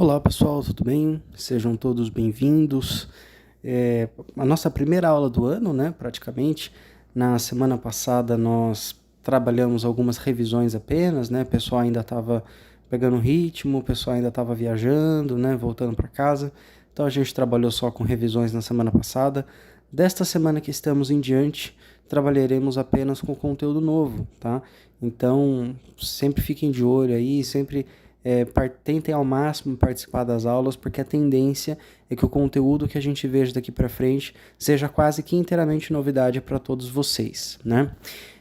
Olá pessoal, tudo bem? Sejam todos bem-vindos. A nossa primeira aula do ano, né, praticamente. Na semana passada nós trabalhamos algumas revisões apenas, né, o pessoal ainda estava pegando ritmo, o pessoal ainda estava viajando, né, voltando para casa. Então a gente trabalhou só com revisões na semana passada. Desta semana que estamos em diante, trabalharemos apenas com conteúdo novo, tá? Então sempre fiquem de olho aí, sempre tentem ao máximo participar das aulas, porque a tendência é que o conteúdo que a gente veja daqui para frente seja quase que inteiramente novidade para todos vocês, né?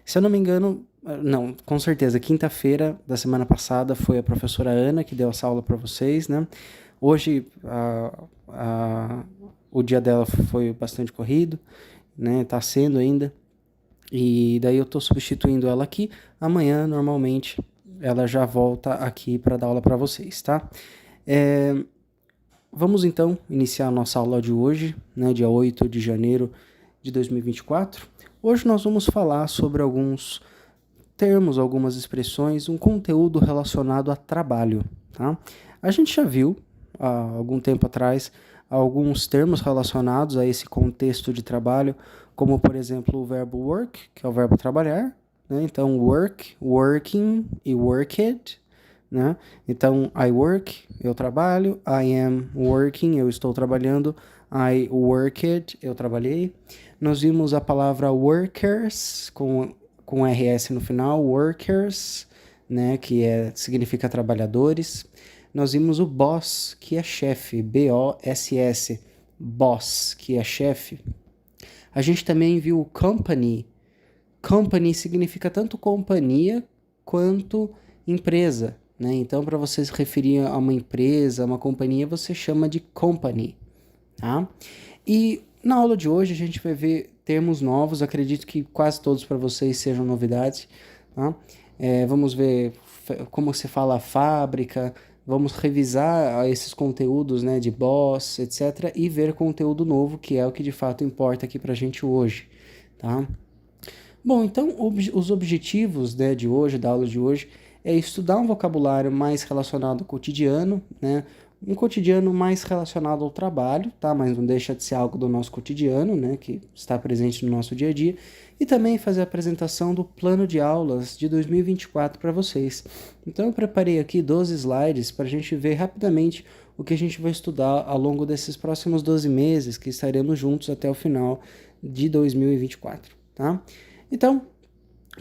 Se eu não me engano, não, com certeza, quinta-feira da semana passada foi a professora Ana que deu essa aula para vocês, né? Hoje o dia dela foi bastante corrido, né? Tá sendo ainda. E daí eu tô substituindo ela aqui. Amanhã, normalmente, ela já volta aqui para dar aula para vocês, tá? Vamos então iniciar a nossa aula de hoje, né, dia 8 de janeiro de 2024. Hoje nós vamos falar sobre alguns termos, algumas expressões, um conteúdo relacionado a trabalho, tá? A gente já viu, há algum tempo atrás, alguns termos relacionados a esse contexto de trabalho, como, por exemplo, o verbo work, que é o verbo trabalhar, né? Então, work, working e worked, né? Então, I work, eu trabalho, I am working, eu estou trabalhando, I worked, eu trabalhei. Nós vimos a palavra workers, com RS no final, workers, né, significa trabalhadores. Nós vimos o boss, que é chefe, B-O-S-S, boss, que é chefe. A gente também viu company. Company significa tanto companhia quanto empresa, né? Então, para você se referir a uma empresa, a uma companhia, você chama de company, tá? E na aula de hoje a gente vai ver termos novos, acredito que quase todos para vocês sejam novidades, tá? Vamos ver como se fala fábrica, vamos revisar esses conteúdos, né, de boss, etc. E ver conteúdo novo, que é o que de fato importa aqui para a gente hoje, tá? Bom, então os objetivos, né, de hoje, da aula de hoje, é estudar um vocabulário mais relacionado ao cotidiano, né? Um cotidiano mais relacionado ao trabalho, tá? Mas não deixa de ser algo do nosso cotidiano, né? Que está presente no nosso dia a dia. E também fazer a apresentação do plano de aulas de 2024 para vocês. Então eu preparei aqui 12 slides para a gente ver rapidamente o que a gente vai estudar ao longo desses próximos 12 meses que estaremos juntos até o final de 2024, tá? Então,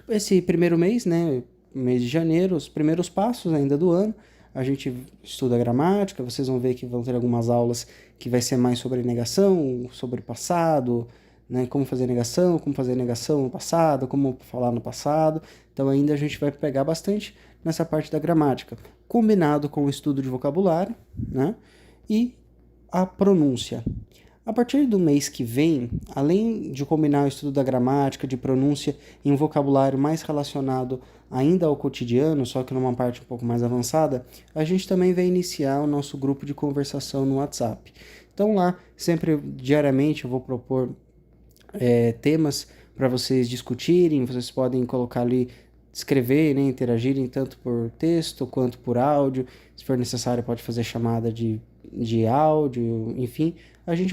esse primeiro mês, né, mês de janeiro, os primeiros passos ainda do ano, a gente estuda gramática, vocês vão ver que vão ter algumas aulas que vai ser mais sobre negação, sobre passado, né, como fazer negação no passado, como falar no passado. Então ainda a gente vai pegar bastante nessa parte da gramática, combinado com o estudo de vocabulário, né, e a pronúncia. A partir do mês que vem, além de combinar o estudo da gramática, de pronúncia em um vocabulário mais relacionado ainda ao cotidiano, só que numa parte um pouco mais avançada, a gente também vai iniciar o nosso grupo de conversação no WhatsApp. Então lá, sempre diariamente eu vou propor temas para vocês discutirem, vocês podem colocar ali, escrever, né, interagirem tanto por texto quanto por áudio, se for necessário pode fazer chamada de áudio, enfim, a gente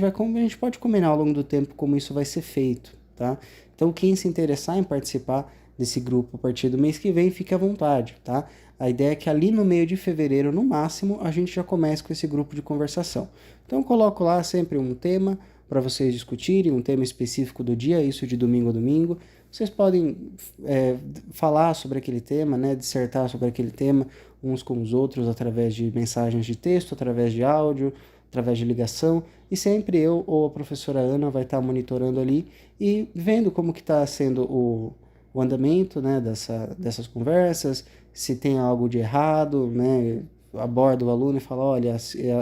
pode combinar ao longo do tempo como isso vai ser feito, tá? Então quem se interessar em participar desse grupo a partir do mês que vem, fique à vontade, tá? A ideia é que ali no meio de fevereiro, no máximo, a gente já comece com esse grupo de conversação. Então eu coloco lá sempre um tema para vocês discutirem, um tema específico do dia, isso de domingo a domingo. Vocês podem falar sobre aquele tema, né, dissertar sobre aquele tema uns com os outros através de mensagens de texto, através de áudio, através de ligação, e sempre eu ou a professora Ana vai estar monitorando ali e vendo como que está sendo o andamento, né, dessas conversas, se tem algo de errado, né, aborda o aluno e fala, olha,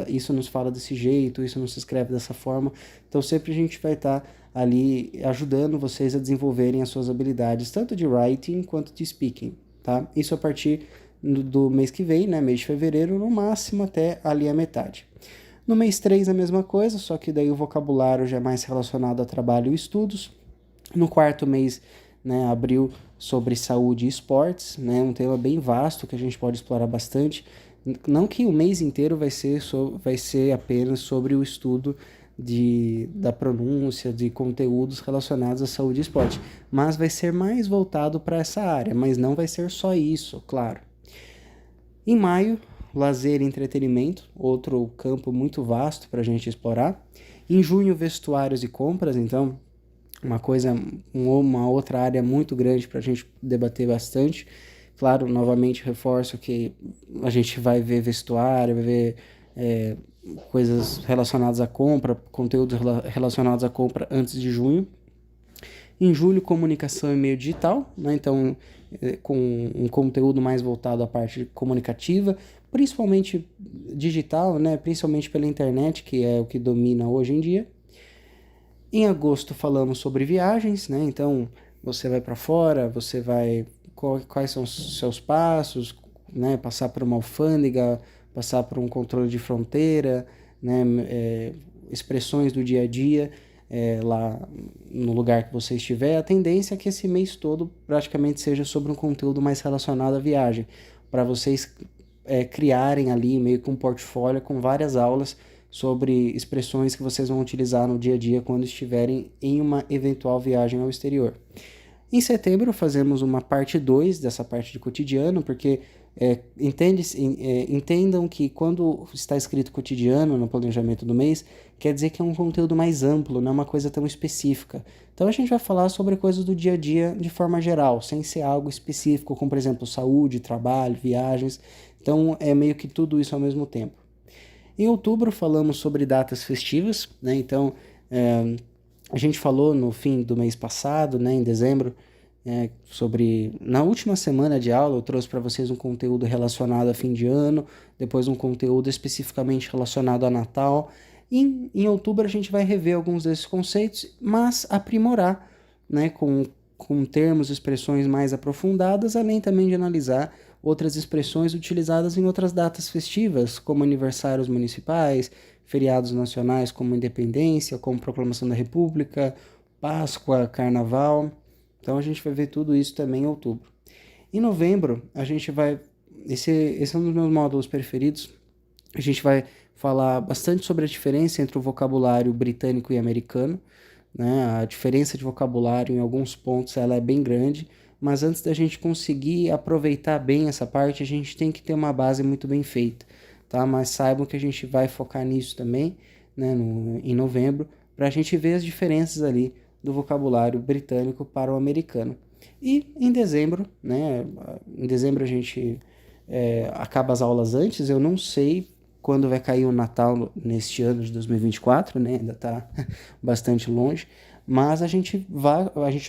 isso nos fala desse jeito, isso não se escreve dessa forma. Então sempre a gente vai estar ali ajudando vocês a desenvolverem as suas habilidades, tanto de writing quanto de speaking, tá? Isso a partir do mês que vem, né, mês de fevereiro, no máximo até ali a metade. No mês 3 a mesma coisa, só que daí o vocabulário já é mais relacionado a trabalho e estudos. No quarto mês, né, abril, sobre saúde e esportes, né, um tema bem vasto que a gente pode explorar bastante, Não que o mês inteiro vai ser apenas sobre o estudo da pronúncia, de conteúdos relacionados à saúde e esporte, mas vai ser mais voltado para essa área, mas não vai ser só isso, claro. Em maio, lazer e entretenimento, outro campo muito vasto para a gente explorar. Em junho, vestuários e compras, então uma outra área muito grande para a gente debater bastante. Claro, novamente reforço que a gente vai ver vestuário, vai ver coisas relacionadas à compra, conteúdos relacionados à compra antes de junho. Em julho, comunicação e meio digital, né? Então, com um conteúdo mais voltado à parte comunicativa, principalmente digital, né? Principalmente pela internet, que é o que domina hoje em dia. Em agosto, falamos sobre viagens, né? Então, você vai para fora, você vai... Quais são os seus passos, né? Passar por uma alfândega, passar por um controle de fronteira, né? Expressões do dia a dia, lá no lugar que você estiver. A tendência é que esse mês todo praticamente seja sobre um conteúdo mais relacionado à viagem, para vocês criarem ali meio que um portfólio com várias aulas sobre expressões que vocês vão utilizar no dia a dia quando estiverem em uma eventual viagem ao exterior. Em setembro fazemos uma parte 2 dessa parte de cotidiano, porque entendam que quando está escrito cotidiano no planejamento do mês, quer dizer que é um conteúdo mais amplo, não é uma coisa tão específica. Então a gente vai falar sobre coisas do dia a dia de forma geral, sem ser algo específico, como por exemplo saúde, trabalho, viagens. Então é meio que tudo isso ao mesmo tempo. Em outubro falamos sobre datas festivas, né? Então a gente falou no fim do mês passado, né, em dezembro, na última semana de aula eu trouxe para vocês um conteúdo relacionado a fim de ano, depois um conteúdo especificamente relacionado a Natal. Em outubro a gente vai rever alguns desses conceitos, mas aprimorar, né, com termos e expressões mais aprofundadas, além também de analisar outras expressões utilizadas em outras datas festivas, como aniversários municipais, feriados nacionais como Independência, como Proclamação da República, Páscoa, Carnaval. Então a gente vai ver tudo isso também em outubro. Em novembro, a gente vai... Esse é um dos meus módulos preferidos. A gente vai falar bastante sobre a diferença entre o vocabulário britânico e americano, né? A diferença de vocabulário em alguns pontos ela é bem grande, mas antes da gente conseguir aproveitar bem essa parte, a gente tem que ter uma base muito bem feita, tá? Mas saibam que a gente vai focar nisso também, né, em novembro, para a gente ver as diferenças ali do vocabulário britânico para o americano. E em dezembro, né, em dezembro a gente acaba as aulas antes, eu não sei quando vai cair o Natal neste ano de 2024, né, ainda está bastante longe, mas a gente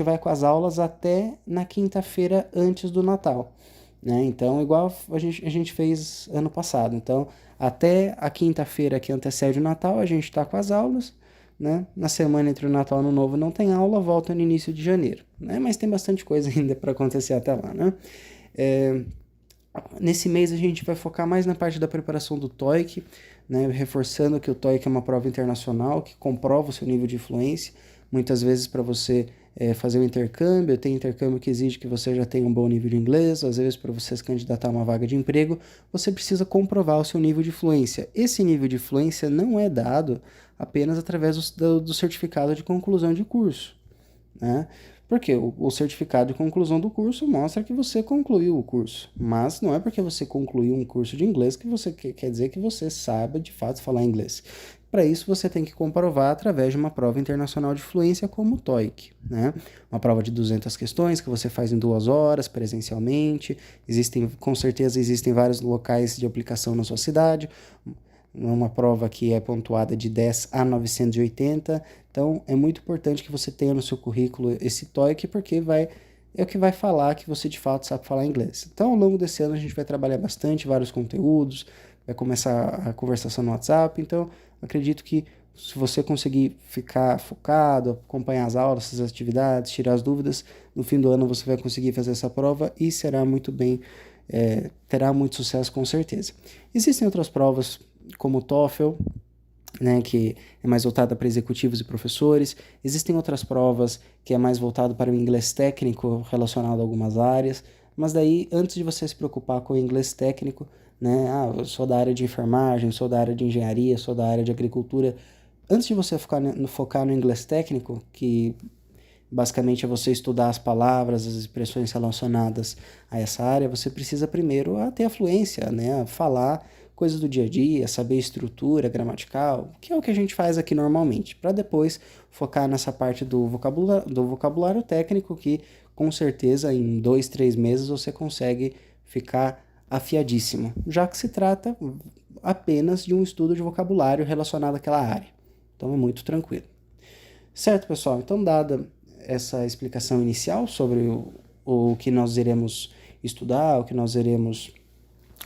vai com as aulas até na quinta-feira antes do Natal, né? Então, igual a gente fez ano passado. Então, até a quinta-feira que antecede o Natal, a gente está com as aulas, né? Na semana entre o Natal e o Ano Novo não tem aula, volta no início de janeiro, né? Mas tem bastante coisa ainda para acontecer até lá, né? Nesse mês a gente vai focar mais na parte da preparação do TOEIC, né? Reforçando que o TOEIC é uma prova internacional que comprova o seu nível de fluência. Muitas vezes para você fazer um intercâmbio, tem intercâmbio que exige que você já tenha um bom nível de inglês, às vezes para você se candidatar a uma vaga de emprego, você precisa comprovar o seu nível de fluência. Esse nível de fluência não é dado apenas através do certificado de conclusão de curso, né? Porque o certificado de conclusão do curso mostra que você concluiu o curso, mas não é porque você concluiu um curso de inglês que você quer dizer que você saiba de fato falar inglês. Para isso você tem que comprovar através de uma prova internacional de fluência como o TOEIC, né? Uma prova de 200 questões que você faz em 2 horas presencialmente. Com certeza existem vários locais de aplicação na sua cidade. Uma prova que é pontuada de 10 a 980. Então, é muito importante que você tenha no seu currículo esse TOEIC, porque é o que vai falar que você de fato sabe falar inglês. Então, ao longo desse ano, a gente vai trabalhar bastante, vários conteúdos, vai começar a conversação no WhatsApp. Então, acredito que se você conseguir ficar focado, acompanhar as aulas, as atividades, tirar as dúvidas, no fim do ano você vai conseguir fazer essa prova e será muito bem, terá muito sucesso com certeza. Existem outras provas, como o TOEFL, né, que é mais voltada para executivos e professores. Existem outras provas que é mais voltado para o inglês técnico relacionado a algumas áreas, mas daí, antes de você se preocupar com o inglês técnico, né? Ah, eu sou da área de enfermagem, sou da área de engenharia, sou da área de agricultura. Antes de você focar no inglês técnico, que basicamente é você estudar as palavras, as expressões relacionadas a essa área, você precisa primeiro ter a fluência, né? A falar coisas do dia a dia, saber estrutura gramatical, que é o que a gente faz aqui normalmente, para depois focar nessa parte do vocabulário técnico que, com certeza, em 2, 3 meses você consegue ficar afiadíssimo, já que se trata apenas de um estudo de vocabulário relacionado àquela área. Então é muito tranquilo. Certo, pessoal? Então, dada essa explicação inicial sobre o que nós iremos estudar, o que nós iremos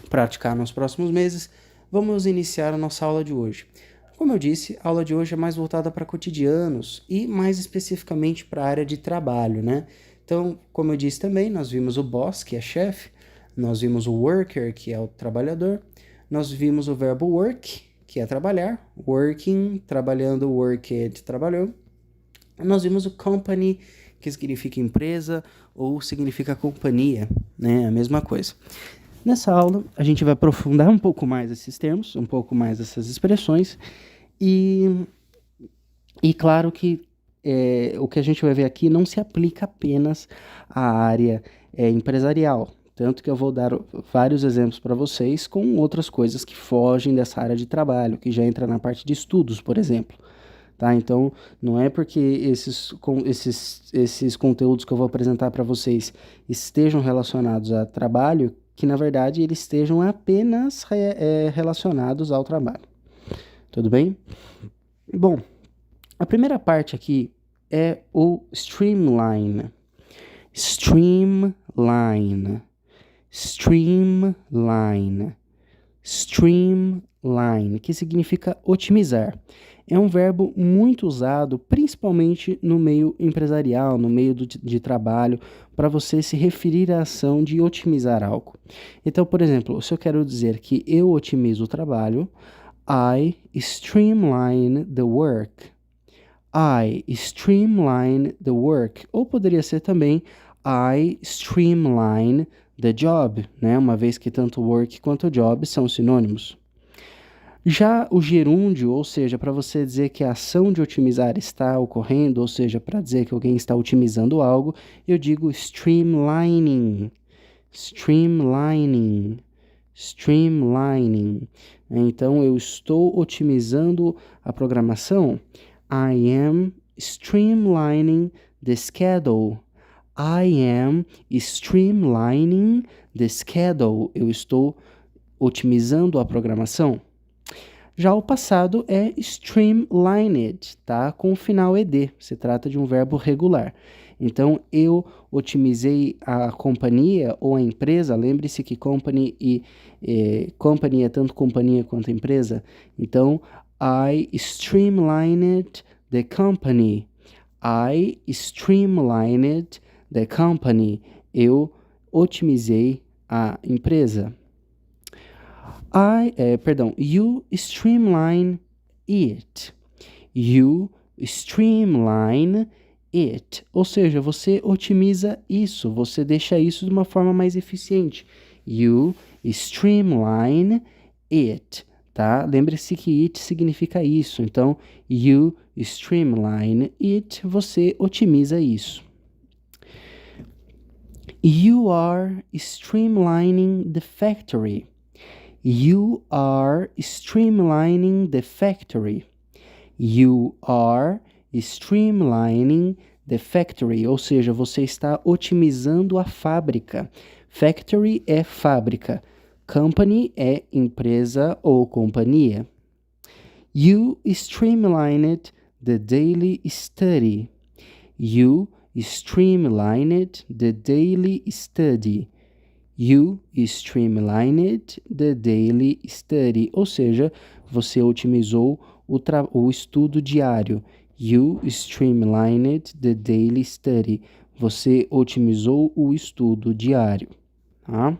praticar nos próximos meses, vamos iniciar a nossa aula de hoje. Como eu disse, a aula de hoje é mais voltada para cotidianos e mais especificamente para a área de trabalho, né? Então, como eu disse também, nós vimos o boss, que é chefe, nós vimos o worker, que é o trabalhador, nós vimos o verbo work, que é trabalhar, working, trabalhando, worked, trabalhou. Nós vimos o company, que significa empresa ou significa companhia, né? A mesma coisa. Nessa aula, a gente vai aprofundar um pouco mais esses termos, um pouco mais essas expressões e claro que o que a gente vai ver aqui não se aplica apenas à área empresarial, tanto que eu vou dar vários exemplos para vocês com outras coisas que fogem dessa área de trabalho, que já entra na parte de estudos, por exemplo. Tá? Então, não é porque esses conteúdos que eu vou apresentar para vocês estejam relacionados a trabalho que, na verdade, eles estejam apenas relacionados ao trabalho. Tudo bem? Bom, a primeira parte aqui é o streamline. Streamline. Streamline. Streamline, que significa otimizar. É um verbo muito usado, principalmente no meio empresarial, no meio de trabalho, para você se referir à ação de otimizar algo. Então, por exemplo, se eu quero dizer que eu otimizo o trabalho, I streamline the work. I streamline the work. Ou poderia ser também I streamline the job, né? Uma vez que tanto work quanto job são sinônimos. Já o gerúndio, ou seja, para você dizer que a ação de otimizar está ocorrendo, ou seja, para dizer que alguém está otimizando algo, eu digo streamlining, streamlining, streamlining. Então, eu estou otimizando a programação. I am streamlining the schedule. I am streamlining the schedule. Eu estou otimizando a programação. Já o passado é streamlined, tá? Com o final ed. Se trata de um verbo regular. Então, eu otimizei a companhia ou a empresa. Lembre-se que company company é tanto companhia quanto empresa. Então, I streamlined the company. I streamlined the company. Eu otimizei a empresa. You streamline it. You streamline it. Ou seja, você otimiza isso, você deixa isso de uma forma mais eficiente. You streamline it, tá? Lembre-se que it significa isso. Então, you streamline it, você otimiza isso. You are streamlining the factory. You are streamlining the factory. You are streamlining the factory. Ou seja, você está otimizando a fábrica. Factory é fábrica. Company é empresa ou companhia. You streamlined the daily study. You streamlined the daily study. You streamlined the daily study. Ou seja, você otimizou o estudo diário. You streamlined the daily study. Você otimizou o estudo diário. Tá?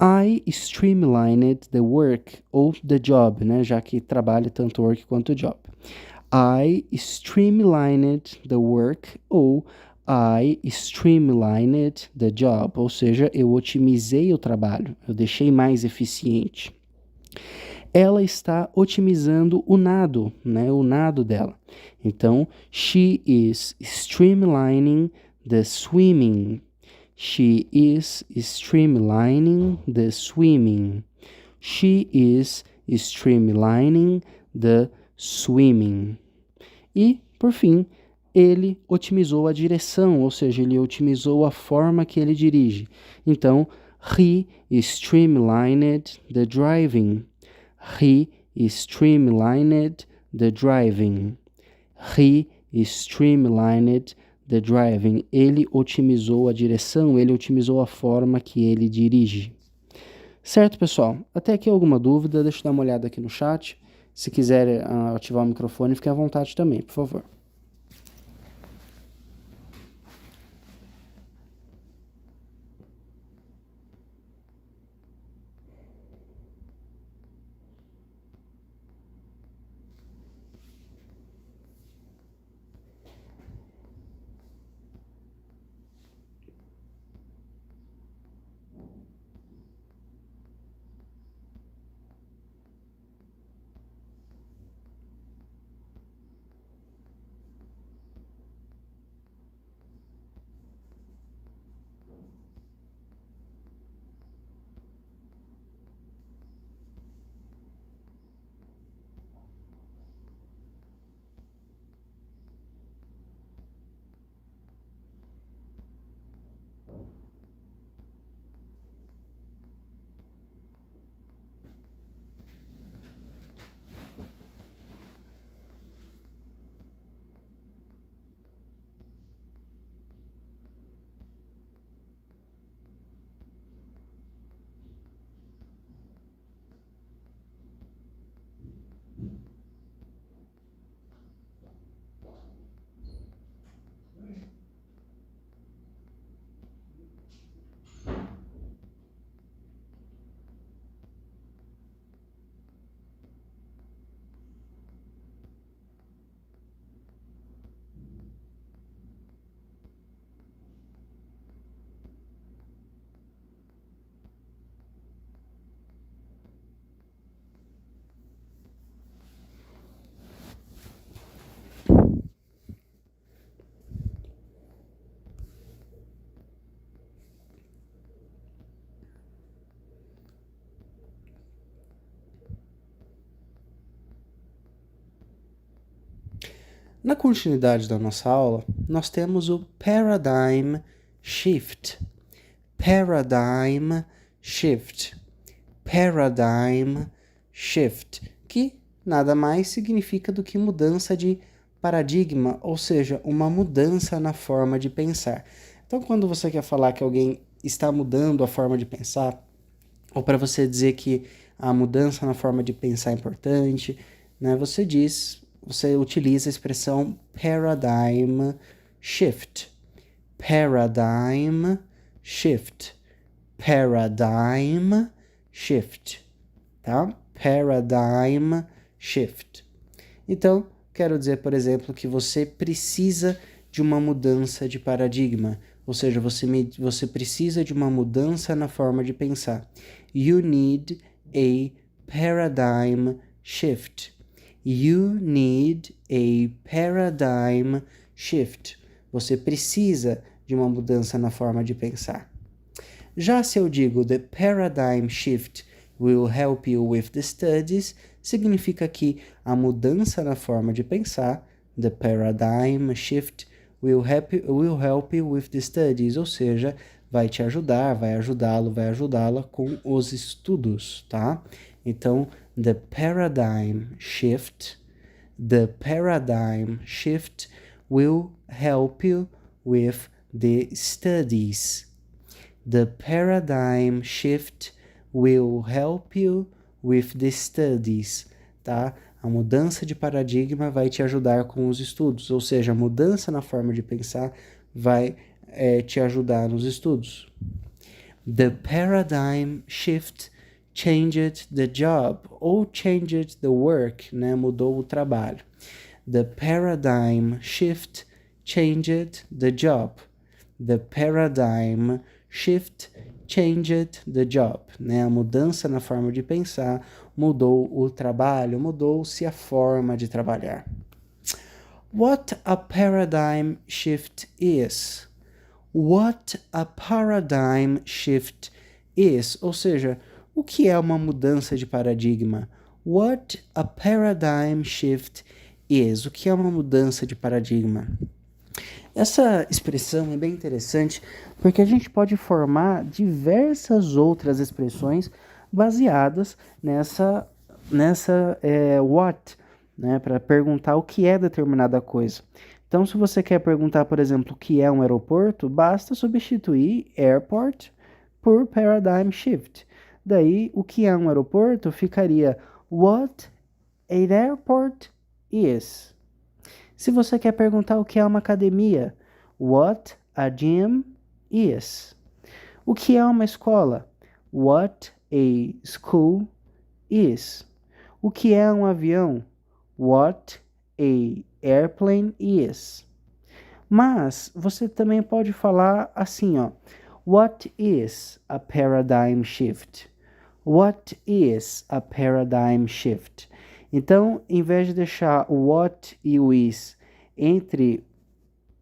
I streamlined the work ou the job, né? Já que trabalha tanto work quanto job. I streamlined the work ou I streamlined the job, ou seja, eu otimizei o trabalho, eu deixei mais eficiente. Ela está otimizando o nado, né, o nado dela. Então, she is streamlining the swimming. She is streamlining the swimming. She is streamlining the swimming. E, por fim, ele otimizou a direção, ou seja, ele otimizou a forma que ele dirige. Então, he streamlined the driving. He streamlined the driving. He streamlined the driving. Ele otimizou a direção, ele otimizou a forma que ele dirige. Certo, pessoal? Até aqui alguma dúvida? Deixa eu dar uma olhada aqui no chat. Se quiser ativar o microfone, fique à vontade também, por favor. Na continuidade da nossa aula, nós temos o paradigm shift. Paradigm shift. Paradigm shift, que nada mais significa do que mudança de paradigma, ou seja, uma mudança na forma de pensar. Então, quando você quer falar que alguém está mudando a forma de pensar, ou para você dizer que a mudança na forma de pensar é importante, né, você utiliza a expressão paradigm shift. Paradigm shift. Paradigm shift. Tá? Paradigm shift. Então, quero dizer, por exemplo, que você precisa de uma mudança de paradigma, ou seja, você precisa de uma mudança na forma de pensar. You need a paradigm shift. You need a paradigm shift. Você precisa de uma mudança na forma de pensar. Já se eu digo the paradigm shift will help you with the studies, significa que a mudança na forma de pensar, the paradigm shift, will help you with the studies, ou seja, vai te ajudar, vai ajudá-lo, vai ajudá-la com os estudos, tá? Então, the paradigm shift will help you with the studies. The paradigm shift will help you with the studies, tá? A mudança de paradigma vai te ajudar com os estudos, ou seja, a mudança na forma de pensar vai te ajudar nos estudos. The paradigm shift changed the job, ou changed the work, né? Mudou o trabalho. The paradigm shift changed the job. The paradigm shift changed the job. Né? A mudança na forma de pensar mudou o trabalho, mudou-se a forma de trabalhar. What a paradigm shift is. What a paradigm shift is. Ou seja, o que é uma mudança de paradigma? What a paradigm shift is. O que é uma mudança de paradigma? Essa expressão é bem interessante porque a gente pode formar diversas outras expressões baseadas nessa what, né, para perguntar o que é determinada coisa. Então, se você quer perguntar, por exemplo, o que é um aeroporto, basta substituir airport por paradigm shift. Daí, o que é um aeroporto ficaria what an airport is. Se você quer perguntar o que é uma academia, what a gym is. O que é uma escola? What a school is. O que é um avião? What a airplane is. Mas você também pode falar assim, ó. What is a paradigm shift? What is a paradigm shift? Então, em vez de deixar o what e o is entre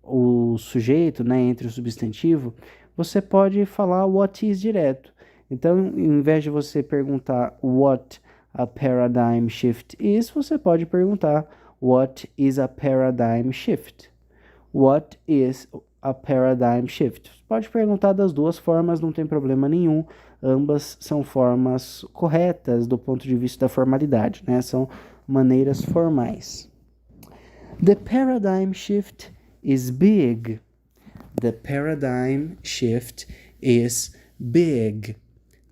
o sujeito, né, entre o substantivo, você pode falar what is direto. Então, em vez de você perguntar what a paradigm shift is, você pode perguntar what is a paradigm shift? What is a paradigm shift? Você pode perguntar das duas formas, não tem problema nenhum. Ambas são formas corretas do ponto de vista da formalidade, né? São maneiras formais. The paradigm shift is big. The paradigm shift is big.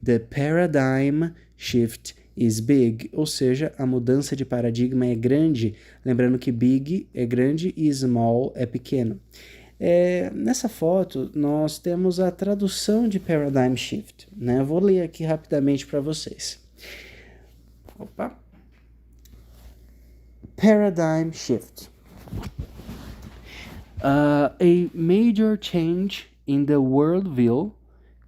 The paradigm shift is big, ou seja, a mudança de paradigma é grande. Lembrando que big é grande e small é pequeno. Nessa foto, nós temos a tradução de paradigm shift, né? Eu vou ler aqui rapidamente para vocês. Opa! Paradigm shift. A major change in the worldview,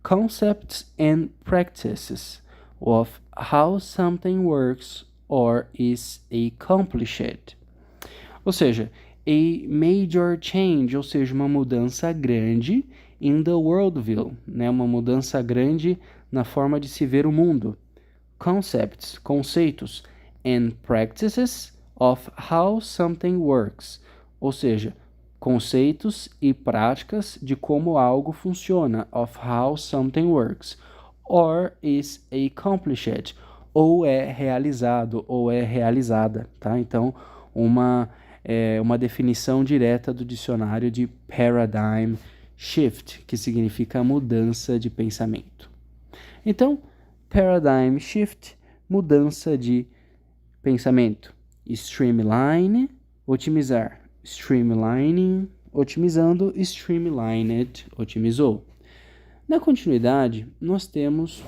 concepts and practices of how something works or is accomplished. Ou seja, a major change, ou seja, uma mudança grande in the worldview, né? Uma mudança grande na forma de se ver o mundo. Concepts, conceitos, and practices of how something works, ou seja, conceitos e práticas de como algo funciona, of how something works, or is accomplished, ou é realizado, ou é realizada, tá? Então, uma definição direta do dicionário de paradigm shift, que significa mudança de pensamento. Então, paradigm shift, mudança de pensamento. Streamline, otimizar. Streamlining, otimizando. Streamlined, otimizou. Na continuidade, nós temos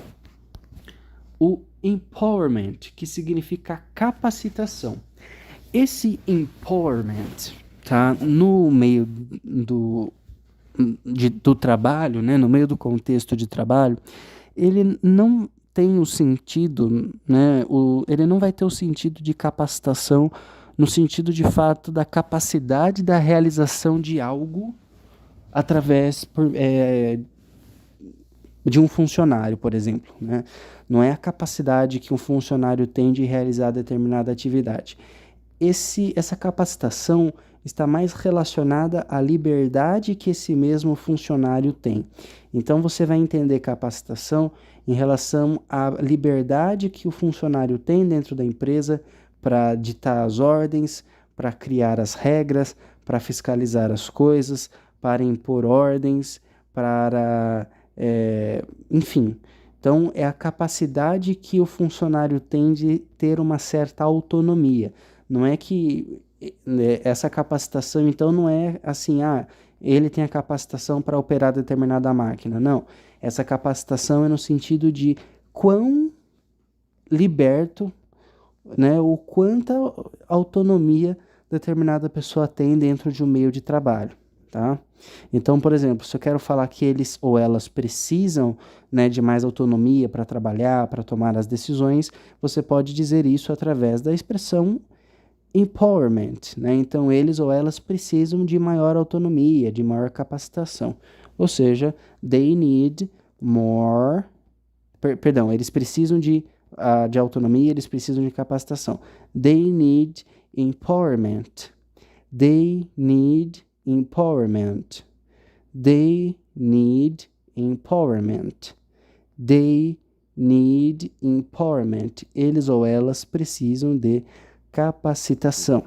o empowerment, que significa capacitação. Esse empowerment, tá, no meio do trabalho, né, no meio do contexto de trabalho, ele não tem o sentido, né, ele não vai ter o sentido de capacitação no sentido de fato da capacidade da realização de algo através de um funcionário, por exemplo, né? Não é a capacidade que um funcionário tem de realizar determinada atividade. Essa capacitação está mais relacionada à liberdade que esse mesmo funcionário tem. Então, você vai entender capacitação em relação à liberdade que o funcionário tem dentro da empresa para ditar as ordens, para criar as regras, para fiscalizar as coisas, para impor ordens, enfim. Então, é a capacidade que o funcionário tem de ter uma certa autonomia. Não é que essa capacitação, então, não é assim, ele tem a capacitação para operar determinada máquina. Não. Essa capacitação é no sentido de quão liberto, né, o quanta autonomia determinada pessoa tem dentro de um meio de trabalho. tá? Então, por exemplo, se eu quero falar que eles ou elas precisam, né, de mais autonomia para trabalhar, para tomar as decisões, você pode dizer isso através da expressão empowerment, né? Então, eles ou elas precisam de maior autonomia, de maior capacitação. Ou seja, they need more... Perdão, eles precisam de autonomia, eles precisam de capacitação. They need empowerment. They need empowerment. They need empowerment. They need empowerment. Eles ou elas precisam de capacitação.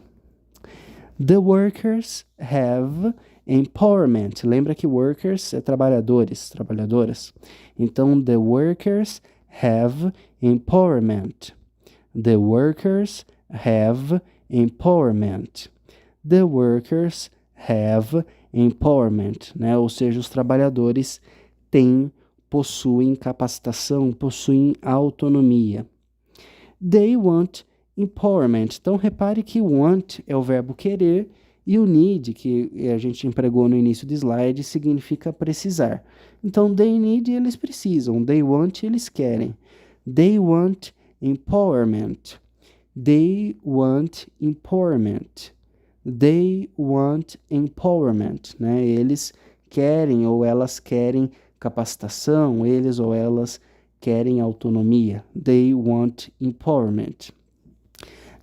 The workers have empowerment. Lembra que workers é trabalhadores, trabalhadoras. Então, the workers have empowerment. The workers have empowerment. The workers have empowerment, né? Ou seja, os trabalhadores possuem capacitação, possuem autonomia. They want empowerment. Então, repare que want é o verbo querer e o need, que a gente empregou no início do slide, significa precisar. Então, they need, eles precisam. They want, eles querem. They want empowerment. They want empowerment. They want empowerment, né? Eles querem ou elas querem capacitação, eles ou elas querem autonomia. They want empowerment.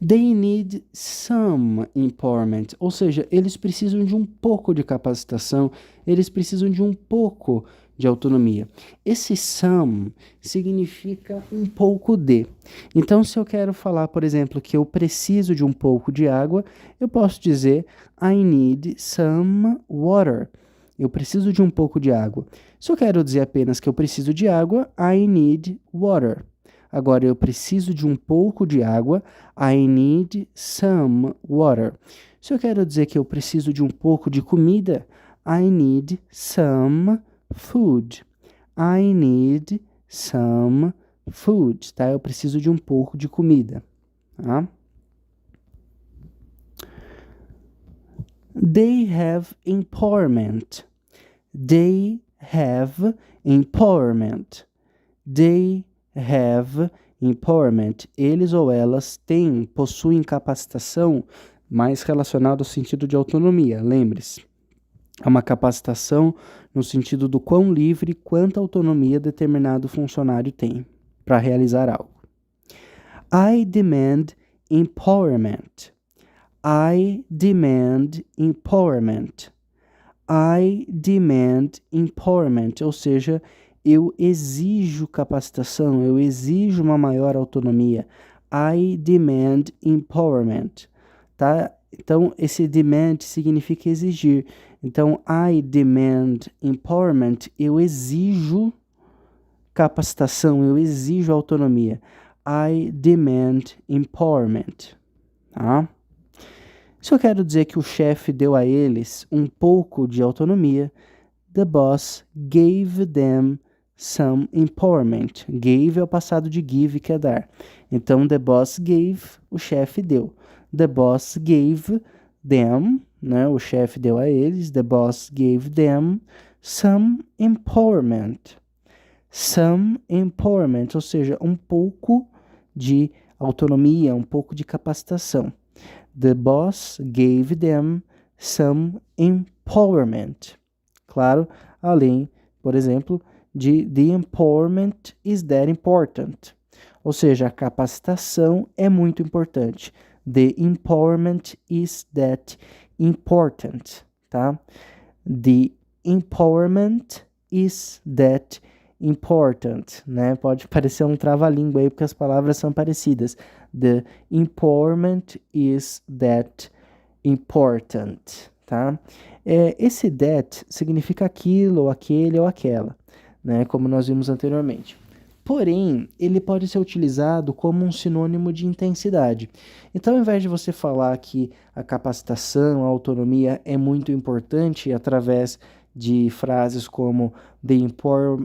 They need some empowerment, ou seja, eles precisam de um pouco de capacitação, eles precisam de um pouco de autonomia. Esse some significa um pouco de. Então, se eu quero falar, por exemplo, que eu preciso de um pouco de água, eu posso dizer I need some water. Eu preciso de um pouco de água. Se eu quero dizer apenas que eu preciso de água, I need water. Agora, eu preciso de um pouco de água, I need some water. Se eu quero dizer que eu preciso de um pouco de comida, I need some food. I need some food, tá? Eu preciso de um pouco de comida, tá? They have empowerment. They have empowerment. They have empowerment. Eles ou elas possuem capacitação mais relacionada ao sentido de autonomia. Lembre-se, é uma capacitação no sentido do quão livre, quanta autonomia determinado funcionário tem para realizar algo. I demand empowerment. I demand empowerment. I demand empowerment, ou seja, eu exijo capacitação, eu exijo uma maior autonomia. I demand empowerment, tá? Então, esse demand significa exigir. Então, I demand empowerment, eu exijo capacitação, eu exijo autonomia. I demand empowerment, tá? Se eu quero dizer que o chefe deu a eles um pouco de autonomia, the boss gave them some empowerment. Gave é o passado de give, que é dar. Então, the boss gave, o chefe deu. The boss gave them, né? O chefe deu a eles. The boss gave them some empowerment. Some empowerment, ou seja, um pouco de autonomia, um pouco de capacitação. The boss gave them some empowerment. Claro, além, por exemplo, de the empowerment is that important. Ou seja, a capacitação é muito importante. The empowerment is that important, tá? The empowerment is that important, né? Pode parecer um trava-língua aí, porque as palavras são parecidas. The empowerment is that important, tá? Esse that significa aquilo, ou aquele, ou aquela, né? Como nós vimos anteriormente. Porém, ele pode ser utilizado como um sinônimo de intensidade. Então, ao invés de você falar que a capacitação, a autonomia é muito importante através de frases como the empowerment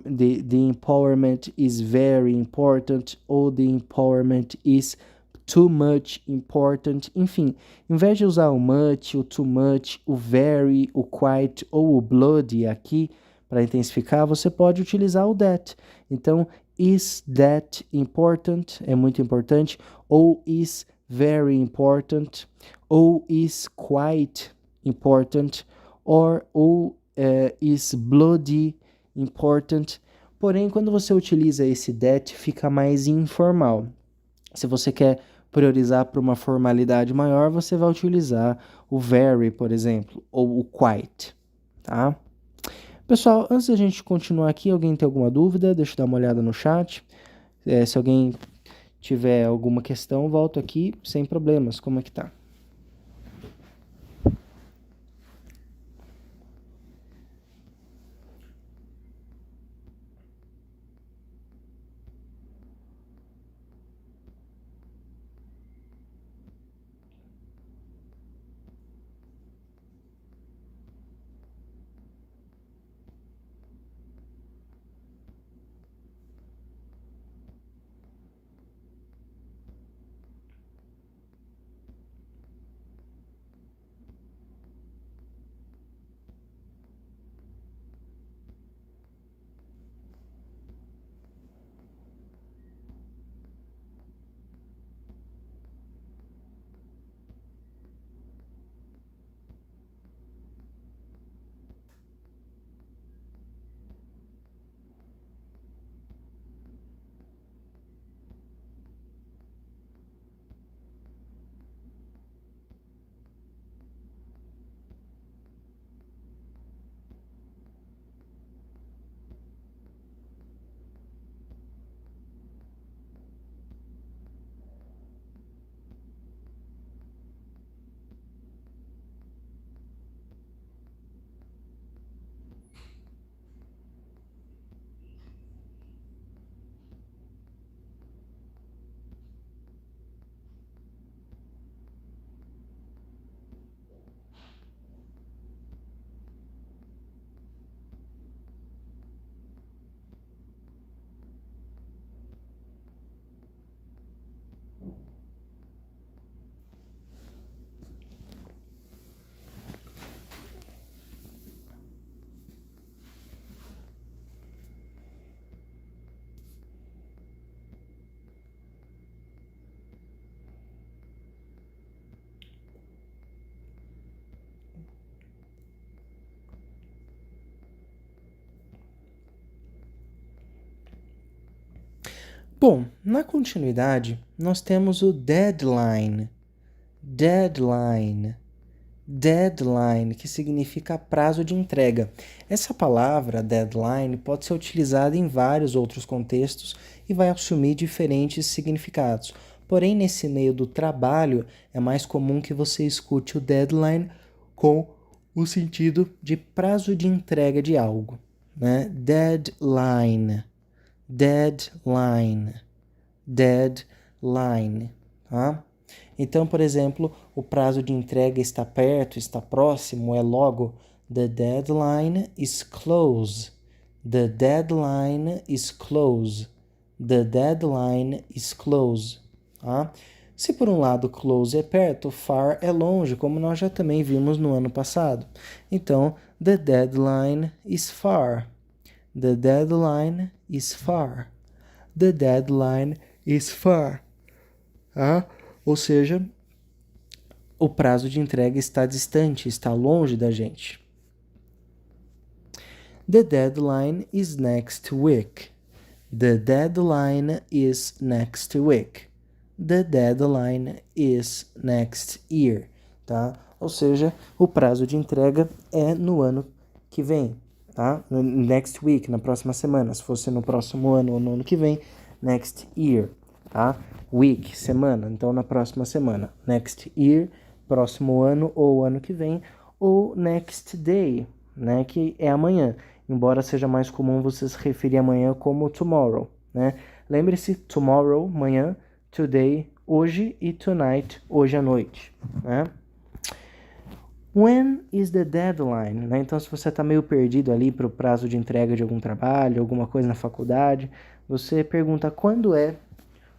is very important ou the empowerment is too much, important, enfim, em vez de usar o much, o too much, o very, o quite ou o bloody aqui para intensificar, você pode utilizar o that. Então, is that important? É muito importante. Ou is very important. Ou is quite important. Ou is bloody important. Porém, quando você utiliza esse that, fica mais informal. Se você quer priorizar para uma formalidade maior, você vai utilizar o very, por exemplo, ou o quite, tá? Pessoal, antes da gente continuar aqui, alguém tem alguma dúvida? Deixa eu dar uma olhada no chat. Se alguém tiver alguma questão, volto aqui sem problemas. Como é que tá? Bom, na continuidade, nós temos o deadline. Deadline. Deadline, que significa prazo de entrega. Essa palavra, deadline, pode ser utilizada em vários outros contextos e vai assumir diferentes significados. Porém, nesse meio do trabalho, é mais comum que você escute o deadline com o sentido de prazo de entrega de algo, né? Deadline. Deadline. Deadline, tá? Então, por exemplo, o prazo de entrega está perto, está próximo, é logo. The deadline is close. The deadline is close. The deadline is close, tá? Se por um lado close é perto, far é longe, como nós já também vimos no ano passado. Então, the deadline is far. The deadline is far. The deadline is far. Tá? Ou seja, o prazo de entrega está distante, está longe da gente. The deadline is next week. The deadline is next week. The deadline is next year. Tá? Ou seja, o prazo de entrega é no ano que vem. Tá? Next week, na próxima semana. Se fosse no próximo ano ou no ano que vem, next year. Tá? Week, semana. Então, na próxima semana. Next year, próximo ano ou ano que vem. Ou next day, né? Que é amanhã. Embora seja mais comum você se referir amanhã como tomorrow, né? Lembre-se, tomorrow, manhã, today, hoje e tonight, hoje à noite, né? When is the deadline? Né? Então, se você está meio perdido ali para o prazo de entrega de algum trabalho, alguma coisa na faculdade, você pergunta quando é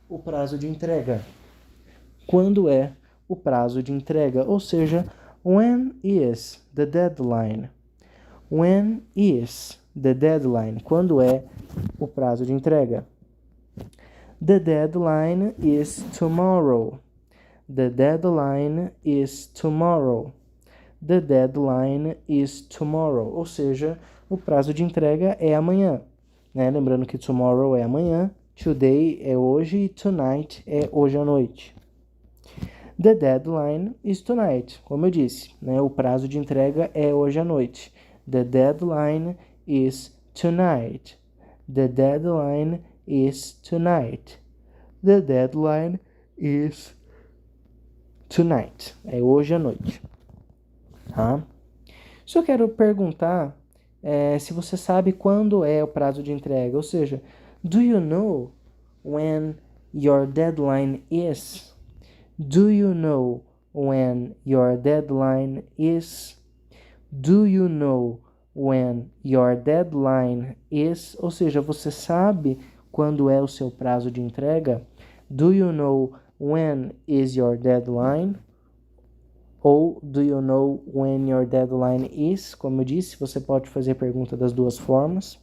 o prazo de entrega. quando é o prazo de entrega, ou seja, when is the deadline? When is the deadline? Quando é o prazo de entrega? The deadline is tomorrow. The deadline is tomorrow. The deadline is tomorrow. Ou seja, o prazo de entrega é amanhã. Né? Lembrando que tomorrow é amanhã, today é hoje e tonight é hoje à noite. The deadline is tonight. Como eu disse, né? O prazo de entrega é hoje à noite. The deadline is tonight. The deadline is tonight. The deadline is tonight. É hoje à noite. Tá? Só quero perguntar se você sabe quando é o prazo de entrega. Ou seja, do you know when your deadline is? Do you know when your deadline is? Do you know when your deadline is? Ou seja, você sabe quando é o seu prazo de entrega? Do you know when is your deadline? Ou do you know when your deadline is? Como eu disse, você pode fazer pergunta das duas formas.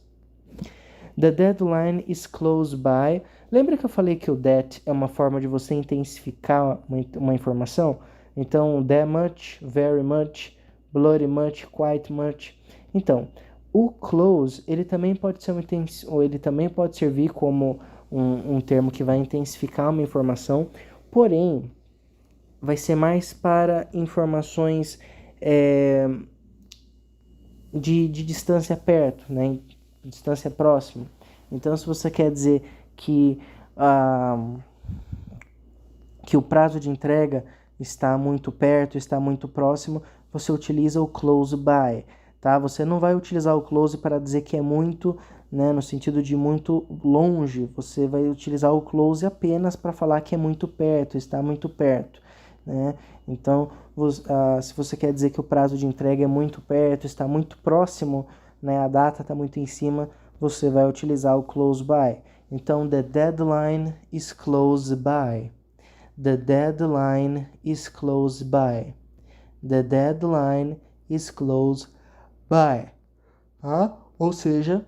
The deadline is close by. Lembra que eu falei que o that é uma forma de você intensificar uma informação? Então, that much, very much, bloody much, quite much. Então, o close, ele também pode ser ele também pode servir como um termo que vai intensificar uma informação, porém, vai ser mais para informações de distância perto, né? Distância próxima. Então, se você quer dizer que o prazo de entrega está muito perto, está muito próximo, você utiliza o close by, tá? Você não vai utilizar o close para dizer que é muito, né, no sentido de muito longe. Você vai utilizar o close apenas para falar que é muito perto, está muito perto, né? Então, se você quer dizer que o prazo de entrega é muito perto, está muito próximo, né, a data está muito em cima, você vai utilizar o close by. Então, the deadline is close by. The deadline is close by. The deadline is close by. Tá? Ou seja,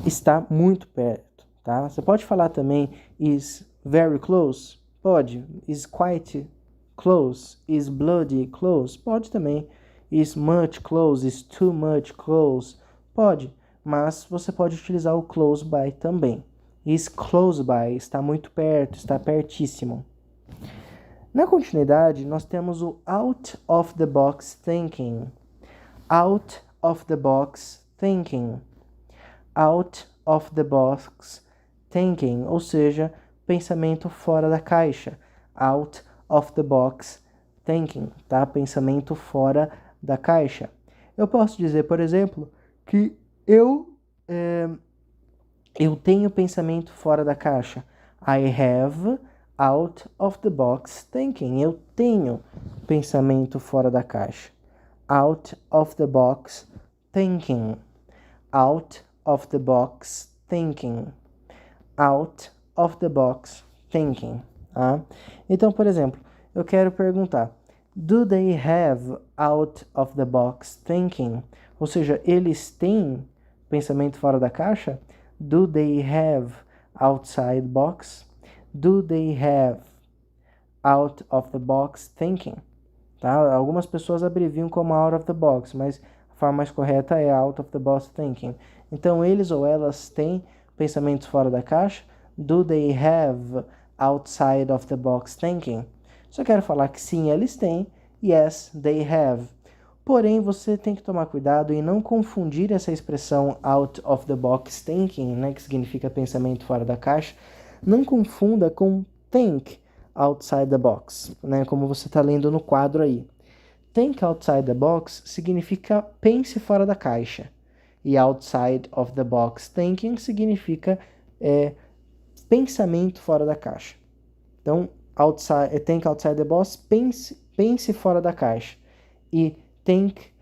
está muito perto. Tá? Você pode falar também is very close? Pode. Is quite close? Is bloody close? Pode também. Is much close? Is too much close? Pode. Mas você pode utilizar o close by também. Is close by, está muito perto, está pertíssimo. Na continuidade, nós temos o out of the box thinking. Out of the box thinking. Out of the box thinking, ou seja, pensamento fora da caixa. Out of the box thinking, tá? Pensamento fora da caixa. Eu posso dizer, por exemplo, que eu tenho pensamento fora da caixa. I have out of the box thinking. Eu tenho pensamento fora da caixa. Out of the box thinking. Out of the box thinking. Out of the box thinking. Tá? Então, por exemplo, eu quero perguntar: do they have out of the box thinking? Ou seja, eles têm pensamento fora da caixa? Do they have outside box? Do they have out of the box thinking? Tá? Algumas pessoas abreviam como out of the box, mas a forma mais correta é out of the box thinking. Então, eles ou elas têm pensamentos fora da caixa? Do they have outside of the box thinking? Só quero falar que sim, eles têm. Yes, they have. Porém, você tem que tomar cuidado em não confundir essa expressão out of the box thinking, né, que significa pensamento fora da caixa, não confunda com think outside the box, né, como você está lendo no quadro aí. Think outside the box significa pense fora da caixa, e outside of the box thinking significa pensamento fora da caixa. Então, think outside the box, pense fora da caixa, e think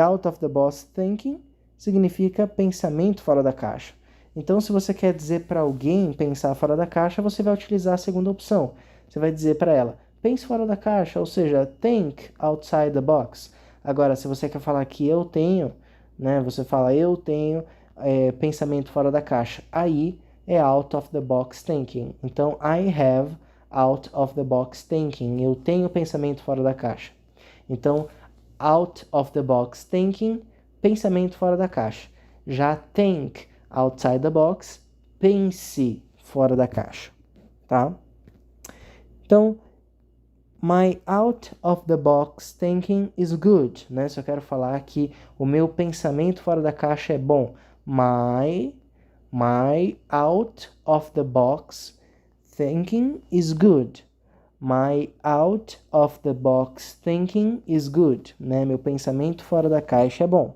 out of the box thinking significa pensamento fora da caixa. Então, se você quer dizer para alguém pensar fora da caixa, você vai utilizar a segunda opção. Você vai dizer para ela, pense fora da caixa, ou seja, think outside the box. Agora, se você quer falar que eu tenho, né, você fala eu tenho pensamento fora da caixa. Aí é out of the box thinking. Então, I have out of the box thinking. Eu tenho pensamento fora da caixa. Então, out of the box thinking, pensamento fora da caixa. Já think outside the box, pense fora da caixa, tá? Então, my out of the box thinking is good, né? Se eu quero falar que o meu pensamento fora da caixa é bom, my out of the box thinking is good. My out of the box thinking is good, né? Meu pensamento fora da caixa é bom.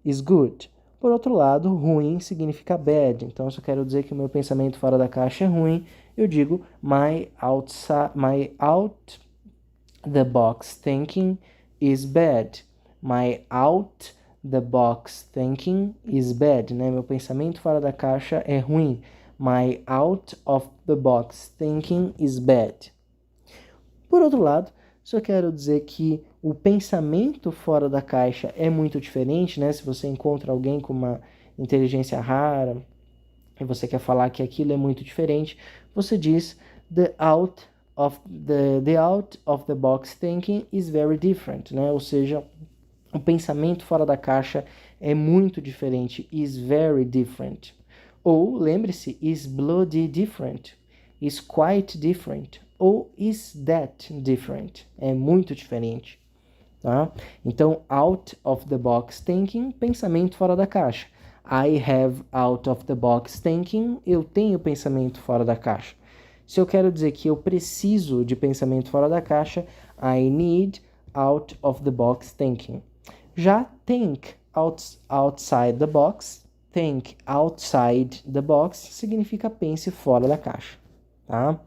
Is good. Por outro lado, ruim significa bad. Então, se eu quero dizer que o meu pensamento fora da caixa é ruim, eu digo my out the box thinking is bad. My out the box thinking is bad, né? Meu pensamento fora da caixa é ruim. My out of the box thinking is bad. Por outro lado, se eu quero dizer que o pensamento fora da caixa é muito diferente, né? Se você encontra alguém com uma inteligência rara e você quer falar que aquilo é muito diferente, você diz the out of the box thinking is very different, né? Ou seja, o pensamento fora da caixa é muito diferente, is very different. Ou, lembre-se, is bloody different, is quite different, ou is that different, é muito diferente, tá? Então, out of the box thinking, pensamento fora da caixa. I have out of the box thinking, eu tenho pensamento fora da caixa. Se eu quero dizer que eu preciso de pensamento fora da caixa, I need out of the box thinking. Já think outside the box, think outside the box significa pense fora da caixa, tá?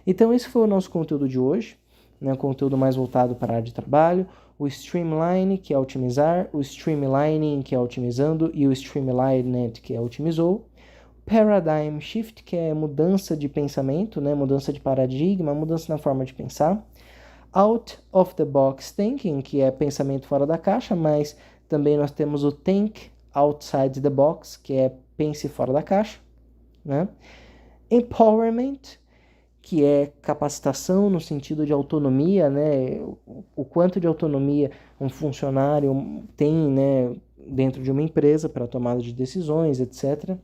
Então esse foi o nosso conteúdo de hoje, né? Conteúdo mais voltado para a área de trabalho, o streamline, que é otimizar, o streamlining, que é otimizando, e o streamlined, que é otimizou. Paradigm shift, que é mudança de pensamento, né? Mudança de paradigma, mudança na forma de pensar. Out of the box thinking, que é pensamento fora da caixa, mas também nós temos o think outside the box, que é pense fora da caixa, né? Empowerment, que é capacitação no sentido de autonomia, né? O quanto de autonomia um funcionário tem, né, dentro de uma empresa para tomada de decisões, etc.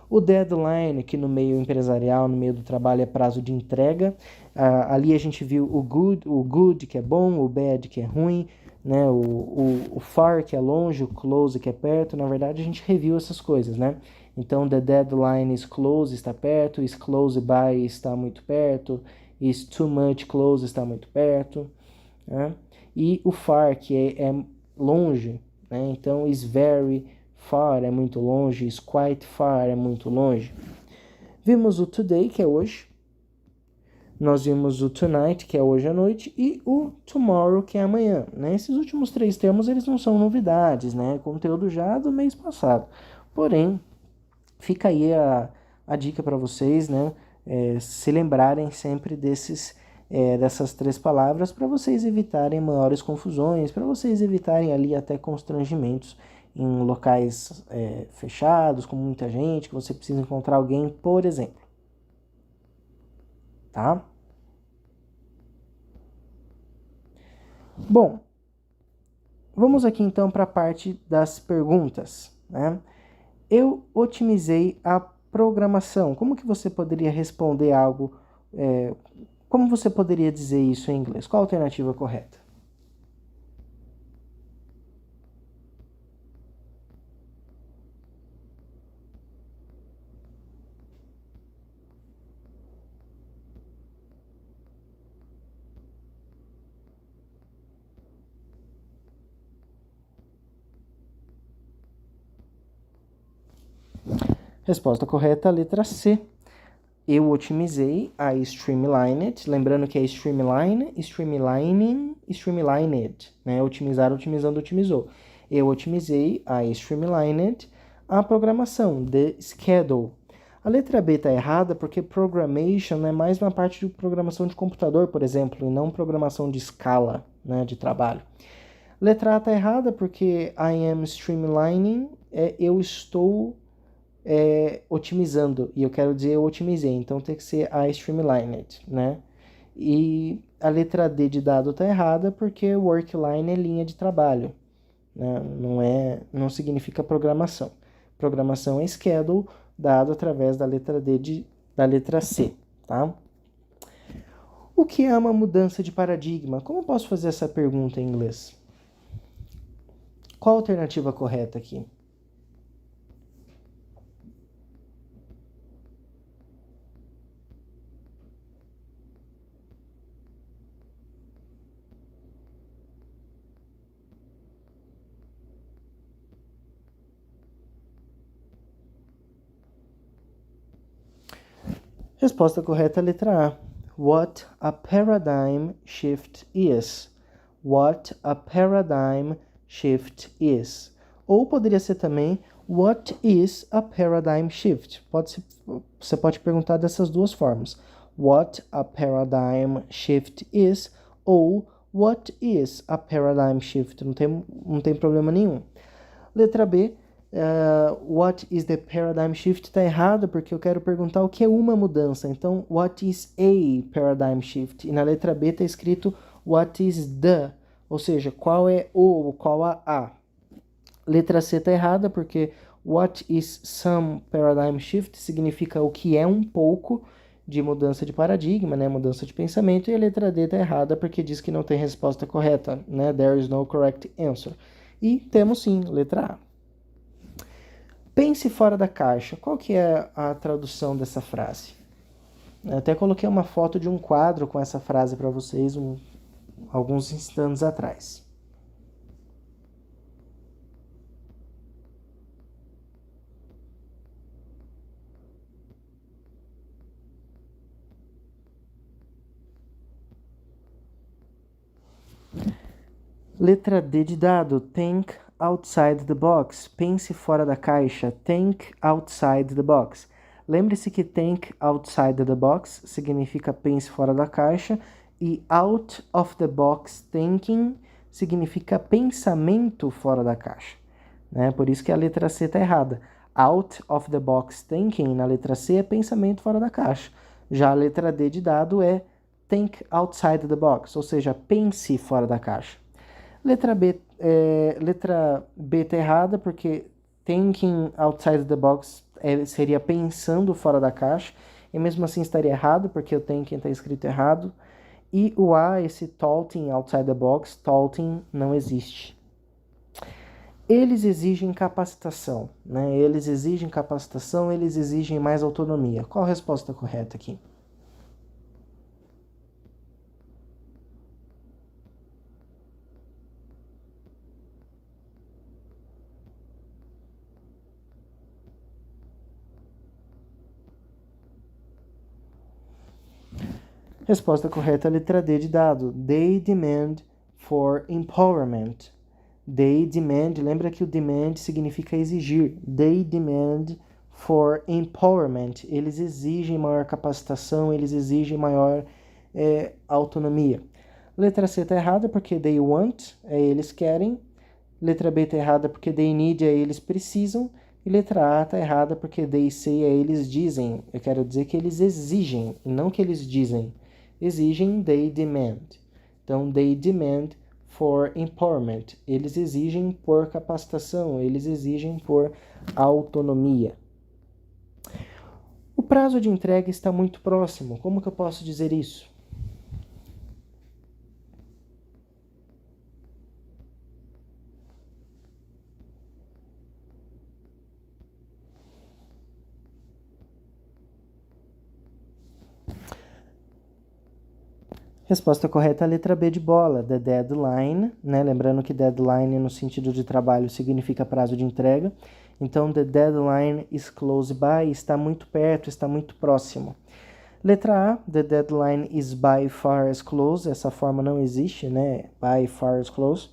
O deadline, que no meio empresarial, no meio do trabalho, é prazo de entrega. Ali a gente viu o good, que é bom, o bad, que é ruim, né? O far, que é longe, o close, que é perto. Na verdade, a gente reviu essas coisas, né? Então, the deadline is close, está perto, is close by, está muito perto, is too much close, está muito perto, né? E o far, que é longe, né? Então, is very far, é muito longe, is quite far, é muito longe. Vimos o today, que é hoje. Nós vimos o tonight, que é hoje à noite, e o tomorrow, que é amanhã, né? Esses últimos 3 termos, eles não são novidades, né? Conteúdo já do mês passado. Porém, fica aí a dica para vocês, né? Se lembrarem sempre dessas 3 palavras para vocês evitarem maiores confusões, para vocês evitarem ali até constrangimentos em locais fechados, com muita gente, que você precisa encontrar alguém, por exemplo. Tá? Bom, vamos aqui então para a parte das perguntas, né? Eu otimizei a programação. Como que você poderia responder algo? Como você poderia dizer isso em inglês? Qual a alternativa correta? Resposta correta, letra C. Eu otimizei a streamlined, lembrando que é streamline, streamlined, né? Otimizar, otimizando, otimizou. Eu otimizei a streamlined, a programação, the schedule. A letra B está errada porque programmation é mais uma parte de programação de computador, por exemplo, e não programação de escala, né, de trabalho. Letra A está errada porque I am streamlining, eu estou otimizando, e eu quero dizer eu otimizei, então tem que ser I streamlined, né? E a letra D de dado está errada porque workline é linha de trabalho, né? Não significa programação. Programação é schedule, dado através da letra da letra C, tá? O que é uma mudança de paradigma? Como eu posso fazer essa pergunta em inglês? Qual a alternativa correta aqui? Resposta correta é a letra A. What a paradigm shift is. What a paradigm shift is. Ou poderia ser também What is a paradigm shift? Você pode perguntar dessas duas formas. What a paradigm shift is ou What is a paradigm shift? Não tem problema nenhum. Letra B. What is the paradigm shift? Está errado porque eu quero perguntar o que é uma mudança. Então, what is a paradigm shift? E na letra B está escrito what is the, ou seja, qual é o ou qual a. Letra C está errada porque what is some paradigm shift significa o que é um pouco de mudança de paradigma, né? Mudança de pensamento. E a letra D está errada porque diz que não tem resposta correta, né? There is no correct answer. E temos sim, letra A. Pense fora da caixa. Qual que é a tradução dessa frase? Eu até coloquei uma foto de um quadro com essa frase para vocês alguns instantes atrás. Letra D de dado. Think outside the box. Pense fora da caixa. Think outside the box. Lembre-se que think outside the box significa pense fora da caixa e out of the box thinking significa pensamento fora da caixa, né? Por isso que a letra C está errada. Out of the box thinking na letra C é pensamento fora da caixa. Já a letra D de dado é think outside the box, ou seja, pense fora da caixa. Letra B está errada porque thinking outside the box seria pensando fora da caixa, e mesmo assim estaria errado porque o thinking está escrito errado. E o A, esse thoughting outside the box, thoughting não existe. Eles exigem capacitação, né? Eles exigem capacitação, eles exigem mais autonomia. Qual a resposta correta aqui? Resposta correta é a letra D de dado. They demand for empowerment. They demand, lembra que o demand significa exigir. They demand for empowerment. Eles exigem maior capacitação, eles exigem maior autonomia. Letra C está errada porque they want, eles querem. Letra B está errada porque they need, eles precisam. E letra A está errada porque they say, eles dizem. Eu quero dizer que eles exigem, e não que eles dizem. Exigem, they demand. Então, they demand for empowerment. Eles exigem por capacitação, eles exigem por autonomia. O prazo de entrega está muito próximo. Como que eu posso dizer isso? Resposta correta é a letra B de bola, the deadline, né? Lembrando que deadline no sentido de trabalho significa prazo de entrega. Então, the deadline is close by, está muito perto, está muito próximo. Letra A, the deadline is by far as close, essa forma não existe, né? By far as close.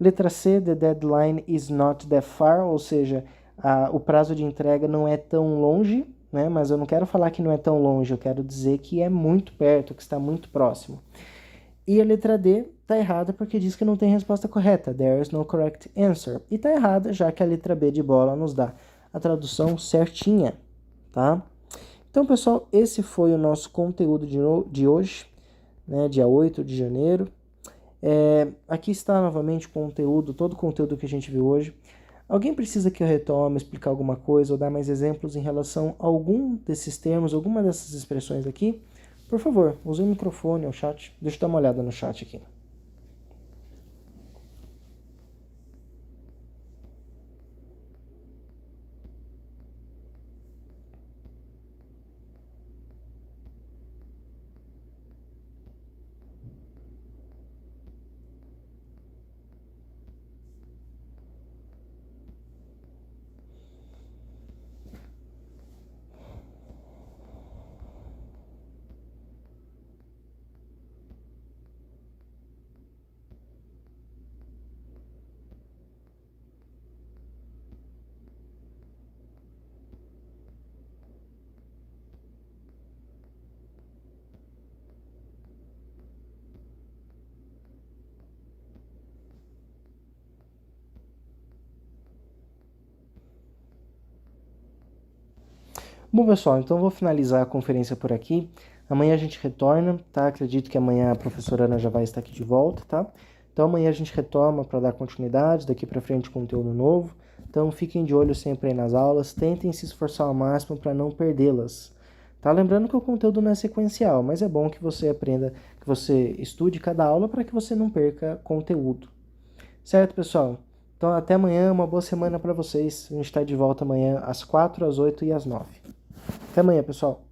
Letra C, the deadline is not that far, ou seja, o prazo de entrega não é tão longe, né? Mas eu não quero falar que não é tão longe, eu quero dizer que é muito perto, que está muito próximo. E a letra D está errada porque diz que não tem resposta correta. There is no correct answer. E está errada, já que a letra B de bola nos dá a tradução certinha, tá? Então, pessoal, esse foi o nosso conteúdo de hoje, né? Dia 8 de janeiro. Aqui está novamente o conteúdo, todo o conteúdo que a gente viu hoje. Alguém precisa que eu retome, explicar alguma coisa ou dar mais exemplos em relação a algum desses termos, alguma dessas expressões aqui? Por favor, use o microfone ou o chat. Deixa eu dar uma olhada no chat aqui. Bom, pessoal, então eu vou finalizar a conferência por aqui. Amanhã a gente retorna, tá? Acredito que amanhã a professora Ana já vai estar aqui de volta, tá? Então amanhã a gente retoma para dar continuidade, daqui para frente conteúdo novo. Então fiquem de olho sempre aí nas aulas, tentem se esforçar ao máximo para não perdê-las. Tá? Lembrando que o conteúdo não é sequencial, mas é bom que você aprenda, que você estude cada aula para que você não perca conteúdo. Certo, pessoal? Então até amanhã, uma boa semana para vocês. A gente está de volta amanhã às 4, às 8 e às 9. Até amanhã, pessoal.